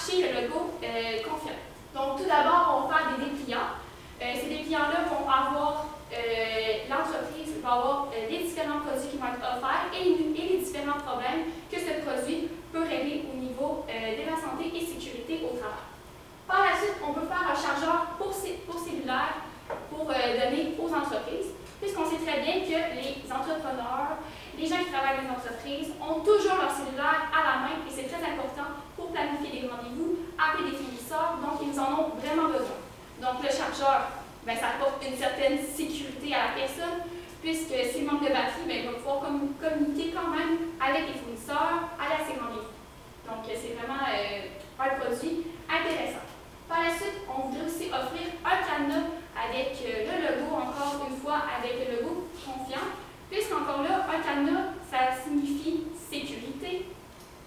afficher le logo Confiant. Donc, tout d'abord, on va faire des dépliants. Ces dépliants-là vont avoir, l'entreprise va avoir les différents produits qui vont être offerts et les différents problèmes que ce produit peut régler au niveau de la santé et sécurité au travail. Par la suite, on peut faire un chargeur pour cellulaire pour donner aux entreprises, puisqu'on sait très bien que les entrepreneurs, les gens qui travaillent dans les entreprises ont toujours leur cellulaire à la main et c'est très important pour planifier des rendez-vous, appeler des fournisseurs, donc ils en ont vraiment besoin. Donc le chargeur, ben, ça apporte une certaine sécurité à la personne, puisque s'il manque de batterie, ben, il va pouvoir communiquer quand même avec les fournisseurs, aller à ses rendez-vous. Donc c'est vraiment un produit intéressant. Par la suite, on voudrait aussi offrir un cadenas avec le logo, encore une fois, avec le logo Confiant, puisqu'encore là, un cadenas, ça signifie sécurité.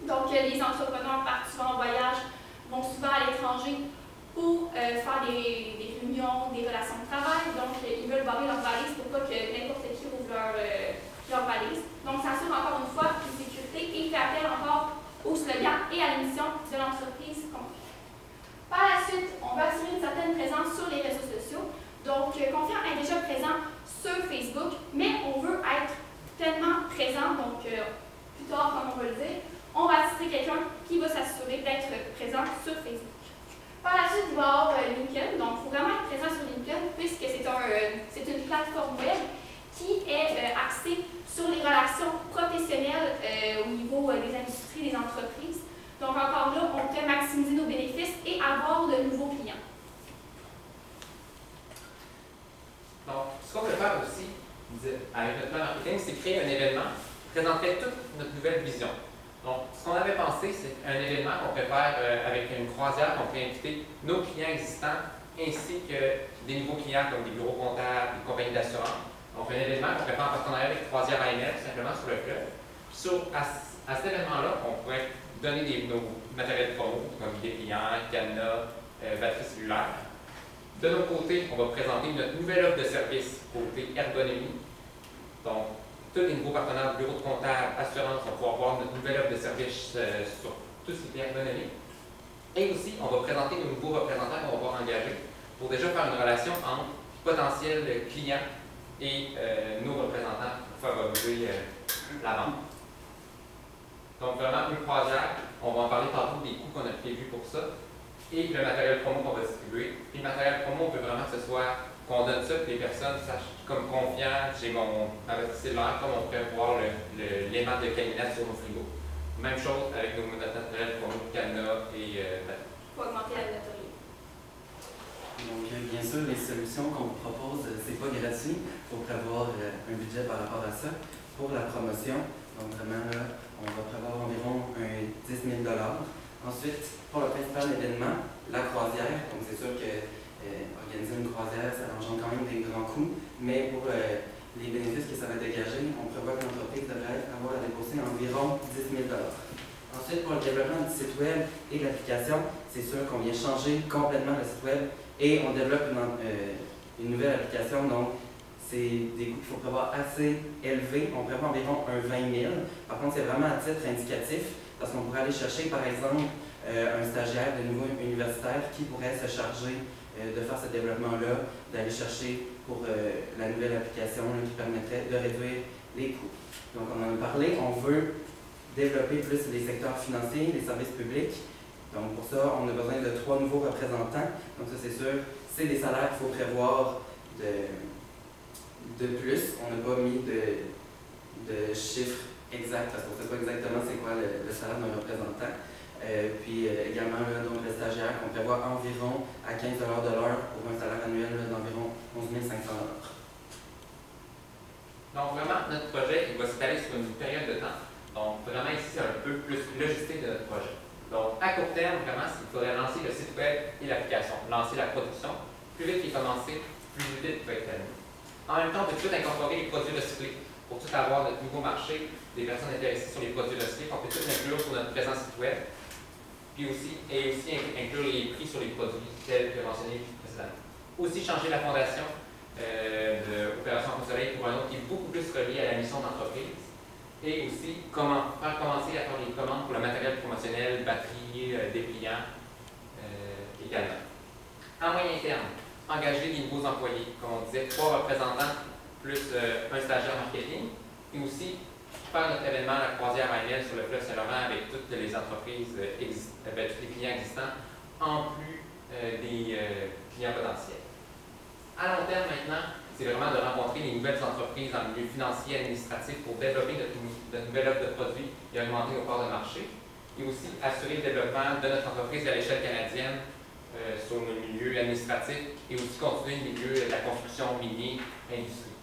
Donc, les entrepreneurs partent souvent en voyage, vont souvent à l'étranger pour faire des réunions, des relations de travail. Donc, ils veulent barrer leur valise pour pas que n'importe qui ouvre leur valise. Donc, ça assure encore une fois une sécurité et fait appel encore au slogan et à l'émission de l'entreprise Confiant. Par la suite, on va assurer une certaine présence sur les réseaux sociaux. Donc, Confiant est déjà présent sur Facebook, mais on veut être pleinement présent, donc plus tard, comme on va le dire, on va attirer quelqu'un qui va s'assurer d'être présent sur Facebook. Par la suite, il va y avoir LinkedIn, donc il faut vraiment être présent sur LinkedIn puisque c'est une plateforme web qui est axée sur les relations professionnelles au niveau des industries, des entreprises. Donc encore là, on peut maximiser nos bénéfices et avoir de nouveaux clients. Donc, ce qu'on peut faire aussi avec notre plan marketing, c'est créer un événement qui présenterait toute notre nouvelle vision. Donc, ce qu'on avait pensé, c'est un événement qu'on peut faire avec une croisière, qu'on peut inviter nos clients existants ainsi que des nouveaux clients comme des bureaux comptables, des compagnies d'assurance. Donc, un événement qu'on peut faire en partenariat avec Croisière AML, simplement sur le club. À cet événement-là, on pourrait donner nos matériels promo, comme des clients, cadenas, batterie cellulaire. De notre côté, on va présenter notre nouvelle offre de service côté ergonomie. Donc, tous les nouveaux partenaires, bureaux de comptable, assurance, vont pouvoir voir notre nouvelle offre de service sur tout ce qui est ergonomie. Et aussi, on va présenter nos nouveaux représentants qu'on va pouvoir engager pour déjà faire une relation entre potentiels clients et nos représentants pour favoriser la vente. Donc, vraiment, une croisière, on va en parler tantôt des coûts qu'on a prévus pour ça. Et le matériel promo qu'on va distribuer. Puis le matériel promo, on veut vraiment que ce soit, qu'on donne ça, que les personnes sachent comme Confiant, j'ai ma batterie cellulaire, comme on pourrait voir l'aimant de caminette sur nos frigos. Même chose avec notre matériel promo, cadenas et batterie. Pour augmenter la notoriété. Donc, bien sûr, les solutions qu'on vous propose, c'est pas gratuit. Il faut prévoir un budget par rapport à ça. Pour la promotion, donc vraiment là, on va prévoir environ 10 000 $. Ensuite, pour le principal événement, la croisière, donc c'est sûr que organiser une croisière, ça engendre quand même des grands coûts, mais pour les bénéfices que ça va dégager, on prévoit que l'entreprise devrait avoir à débourser environ 10 000 $. Ensuite, pour le développement du site web et de l'application, c'est sûr qu'on vient changer complètement le site web et on développe une nouvelle application, donc c'est des coûts qu'il faut prévoir assez élevés. On prévoit environ 20 000 $. Par contre, c'est vraiment à titre indicatif. Parce qu'on pourrait aller chercher, par exemple, un stagiaire de niveau universitaire qui pourrait se charger de faire ce développement-là, d'aller chercher pour la nouvelle application là, qui permettrait de réduire les coûts. Donc, on en a parlé, on veut développer plus les secteurs financiers, les services publics. Donc, pour ça, on a besoin de 3 nouveaux représentants. Donc, ça, c'est sûr, c'est des salaires qu'il faut prévoir de plus. On n'a pas mis de chiffres exact, parce qu'on ne sait pas exactement c'est quoi le salaire d'un représentant. Puis également, là, donc, le stagiaire qu'on prévoit environ à 15 $ de l'heure pour un salaire annuel d'environ 11 500 $. Donc vraiment, notre projet il va s'étaler sur une période de temps. Donc vraiment ici, c'est un peu plus logistique de notre projet. Donc à court terme, vraiment, il faudrait lancer le site web et l'application, lancer la production. Plus vite il est commencé, plus vite il va être terminé. En même temps, on peut tout de suite incorporer les produits recyclés pour tout avoir notre nouveau marché, des personnes intéressées sur les produits recyclés, on peut tout inclure sur notre présent site web, puis aussi inclure les prix sur les produits tels que mentionné précédemment. Aussi changer la fondation de Opération Soleil pour un autre qui est beaucoup plus relié à la mission d'entreprise, et aussi faire commencer à faire les commandes pour le matériel promotionnel, batterie, dépliant, terme, engager des nouveaux employés, comme on disait, 3 représentants plus un stagiaire marketing, et aussi faire notre événement, la croisière annuelle sur le fleuve Saint-Laurent avec toutes les entreprises, tous les clients existants, en plus des clients potentiels. À long terme maintenant, c'est vraiment de rencontrer les nouvelles entreprises dans le milieu financier et administratif pour développer notre nouvelle offre de produits et augmenter nos parts de marché, et aussi assurer le développement de notre entreprise à l'échelle canadienne sur le milieu administratif et aussi continuer le milieu de la construction minier industrie.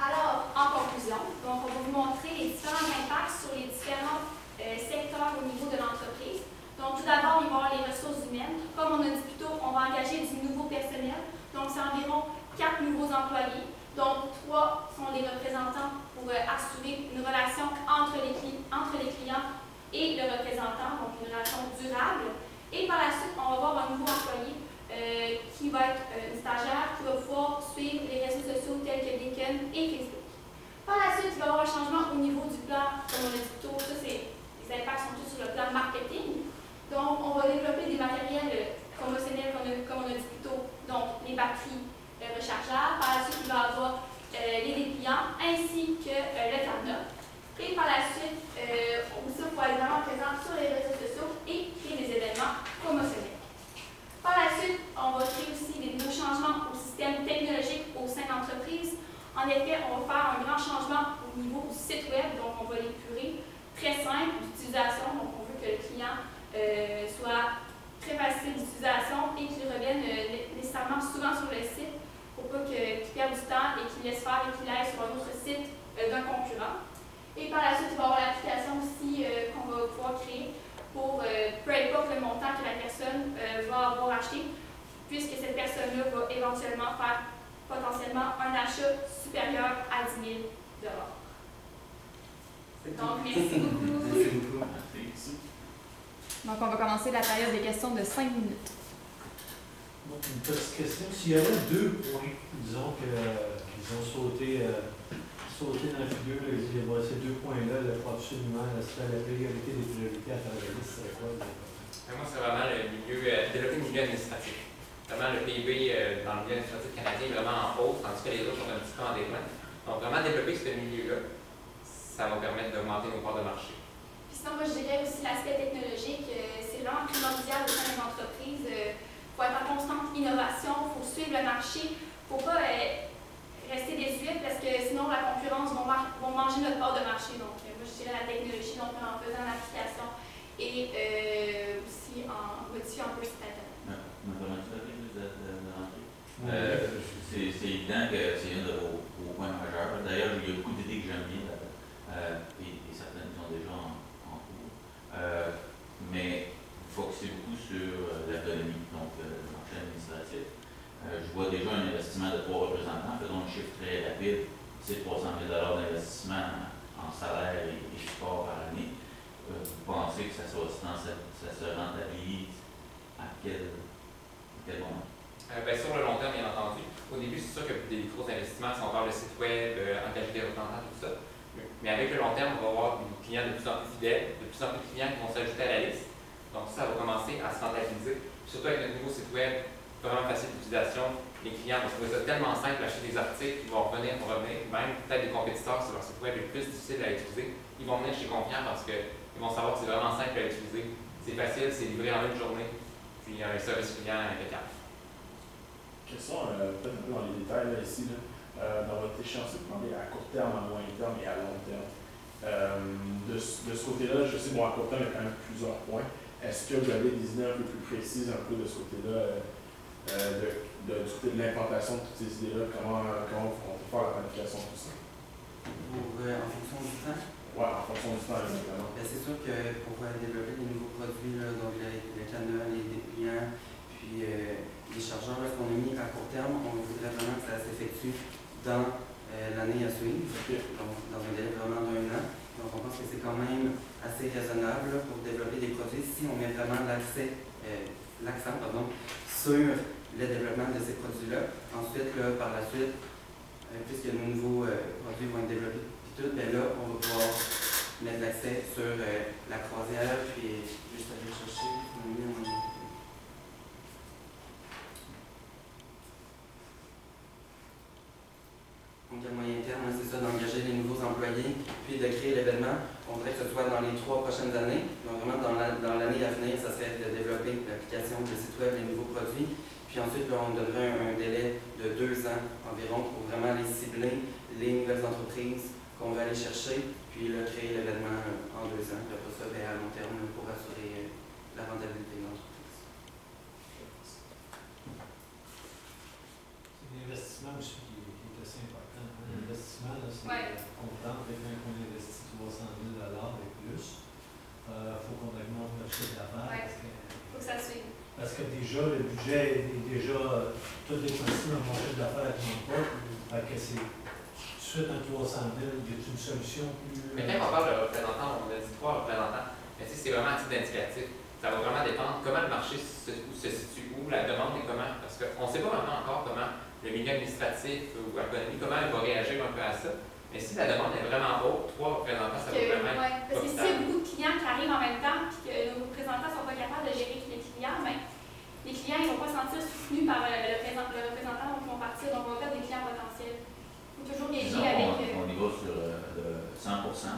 Alors, en conclusion, donc on va vous montrer les différents impacts sur les différents secteurs au niveau de l'entreprise. Donc, tout d'abord, il va y avoir les ressources humaines. Comme on a dit plus tôt, on va engager du nouveau personnel. Donc, c'est environ 4 nouveaux employés. Donc, 3 sont les représentants pour assurer une relation entre les clients et le représentant, donc une relation durable. Et par la suite, on va avoir un nouveau employé qui va être une stagiaire qui va pouvoir suivre les réseaux sociaux tels que LinkedIn et Facebook. Par la suite, il va y avoir un changement au niveau du plan, comme on a dit plus tôt, ça c'est les impacts sont tous sur le plan marketing. Donc, on va développer des matériels promotionnels comme on a dit plus tôt, donc les batteries rechargeables. Par la suite, il va y avoir les dépliants ainsi que le cadenas. Et par la suite, aussi, il faut être vraiment présent sur les réseaux sociaux et créer des événements promotionnels. Par la suite, on va créer aussi des nouveaux changements au système technologique au sein de l'entreprise. En effet, on va faire un grand changement au niveau du site web, donc on va l'épurer, très simple d'utilisation, donc on veut que le client soit très facile d'utilisation et qu'il revienne nécessairement souvent sur le site pour pas qu'il perde du temps et qu'il laisse faire et qu'il aille sur un autre site d'un concurrent. Et par la suite, il va y avoir l'application aussi qu'on va pouvoir créer pour peu importe le montant que la personne va avoir acheté, puisque cette personne-là va éventuellement faire potentiellement un achat supérieur à 10 000 $. Donc, merci beaucoup. Merci beaucoup. Donc, on va commencer la période des questions de 5 minutes. Donc, une petite question. S'il y avait 2 points, disons qu'ils ont sauté dans la figure, et ils disent, bon, ces 2 points-là, il faut absolument, c'est la priorité des priorités à travailler, ce serait quoi? Moi, c'est vraiment le milieu, développer le milieu administratif. Vraiment, le PIB dans le milieu administratif canadien est vraiment en hausse, tandis que les autres sont un petit peu en déclin. Donc, vraiment développer ce milieu-là, ça va permettre d'augmenter nos parts de marché. Puis sinon, moi, je dirais aussi l'aspect technologique. C'est vraiment primordial au sein des entreprises. Il faut être en constante innovation, il faut suivre le marché, il ne faut pas rester désuet parce que sinon la concurrence va manger notre part de marché. Donc, moi, je dirais la technologie, donc en faisant l'application et aussi en modifiant un peu le site internet. C'est évident que c'est un de vos points majeurs. D'ailleurs, il y a beaucoup d'idées que j'aime bien et certaines sont déjà en cours. Mais il faut focuser beaucoup sur l'autonomie, donc le marché administratif. Je vois déjà un investissement de 3 représentants, faisons un chiffre très rapide, c'est 300 000 $ d'investissement en salaire et support par année. Vous pensez que ça se rentabilise à quel moment? Sur le long terme, bien entendu. Au début, c'est sûr qu'il y a des gros investissements, si on parle de site web, engager des représentants, tout ça. Mais avec le long terme, on va avoir des clients de plus en plus fidèles, de plus en plus de clients qui vont s'ajouter à la liste. Donc ça va commencer à se rentabiliser. Surtout avec notre nouveau site web, vraiment facile d'utilisation. Les clients vont trouver ça tellement simple d'acheter des articles, ils vont revenir, même peut-être des compétiteurs sur leur site web est plus difficile à utiliser. Ils vont venir chez Confiant parce qu'ils vont savoir que c'est vraiment simple à utiliser. C'est facile, c'est livré en une journée. Puis un service client impeccable. Question peut-être un peu dans les détails là, ici. Dans votre échéancier, vous demandez à court terme, à moyen terme et à long terme. De ce côté-là, je sais, à court terme, il y a quand même plusieurs points. Est-ce que vous avez des idées un peu plus précises un peu de ce côté-là, du côté de l'implantation de toutes ces idées-là, comment vous comptez faire la planification de tout ça? En fonction du temps? Oui, en fonction du temps, évidemment. C'est sûr que pour développer des nouveaux produits, là, donc les cadenas, les dépliants, puis les chargeurs qu'on a mis à court terme, on voudrait vraiment que ça s'effectue dans l'année à suivre, donc dans un délai vraiment d'1 an. Donc on pense que c'est quand même assez raisonnable là, pour développer des produits si on met vraiment l'accent sur le développement de ces produits-là. Ensuite, là, par la suite, puisque nos nouveaux produits vont être développés, puis tout, ben là, on va pouvoir mettre l'accent sur la croisière, puis juste aller chercher. puis de créer l'événement. On voudrait que ce soit dans les 3 prochaines années. Donc vraiment dans l'année à venir, ça serait de développer l'application, le site web, les nouveaux produits. Puis ensuite, on donnerait un délai de 2 ans environ pour vraiment les cibler, les nouvelles entreprises qu'on veut aller chercher, puis là, créer l'événement en 2 ans. Puis après ça, à long terme, pour assurer la rentabilité de l'entreprise. C'est l'investissement aussi qui est assez important. L'investissement, c'est content avec qu'on investit 300 000 et plus. Il faut qu'on augmente notre chiffre d'affaires. Il faut que ça suive. Parce que déjà, le budget est déjà tout dépensé dans mon chiffre d'affaires qui n'en pas. Fait que c'est tout de suite un 300 000, il y a une solution plus. Mais quand on parle de représentants, on a dit 3 représentants, mais c'est vraiment à titre indicatif. Ça va vraiment dépendre comment le marché se situe, où la demande est comment. Parce qu'on ne sait pas vraiment encore comment le milieu administratif ou l'économie, comment elle va réagir un peu à ça. Mais si la demande est vraiment haute, 3 représentants, ça va vraiment être parce que s'il y a beaucoup de clients qui arrivent en même temps et que nos représentants ne sont pas capables de gérer tous les clients, ben, les clients ne vont pas se sentir soutenus par le représentant, donc ils vont partir, donc on va perdre des clients potentiels. Il faut toujours gager avec... On y va sur 100%.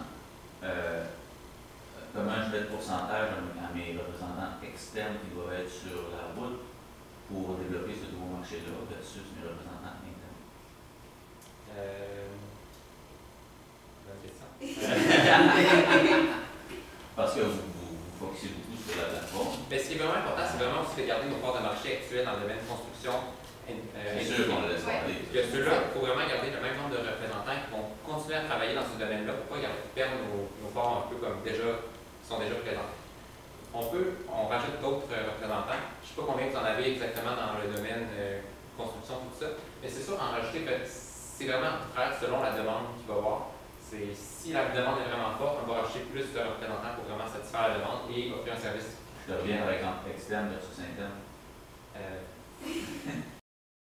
Comment je mets de pourcentage à mes représentants externes qui doivent être sur la route pour développer ce nouveau marché-là versus mes représentants internes? Bonne question. Parce que vous focussez beaucoup sur la plateforme. Mais ce qui est vraiment important, c'est vraiment aussi de garder nos parts de marché actuelles dans le domaine de construction. C'est sûr qu'on le laisse parler. Il y a ceux-là, il faut vraiment garder le même nombre de représentants qui vont continuer à travailler dans ce domaine-là pour ne pas perdre nos parts un peu comme sont déjà présents. On rajoute d'autres représentants. Je ne sais pas combien vous en avez exactement dans le domaine construction, tout ça, mais c'est sûr, en rajouter, c'est vraiment arbitraire selon la demande qu'il va y avoir. Si la demande est vraiment forte, on va rajouter plus de représentants pour vraiment satisfaire la demande et offrir un service. Je reviens par exemple externe versus interne.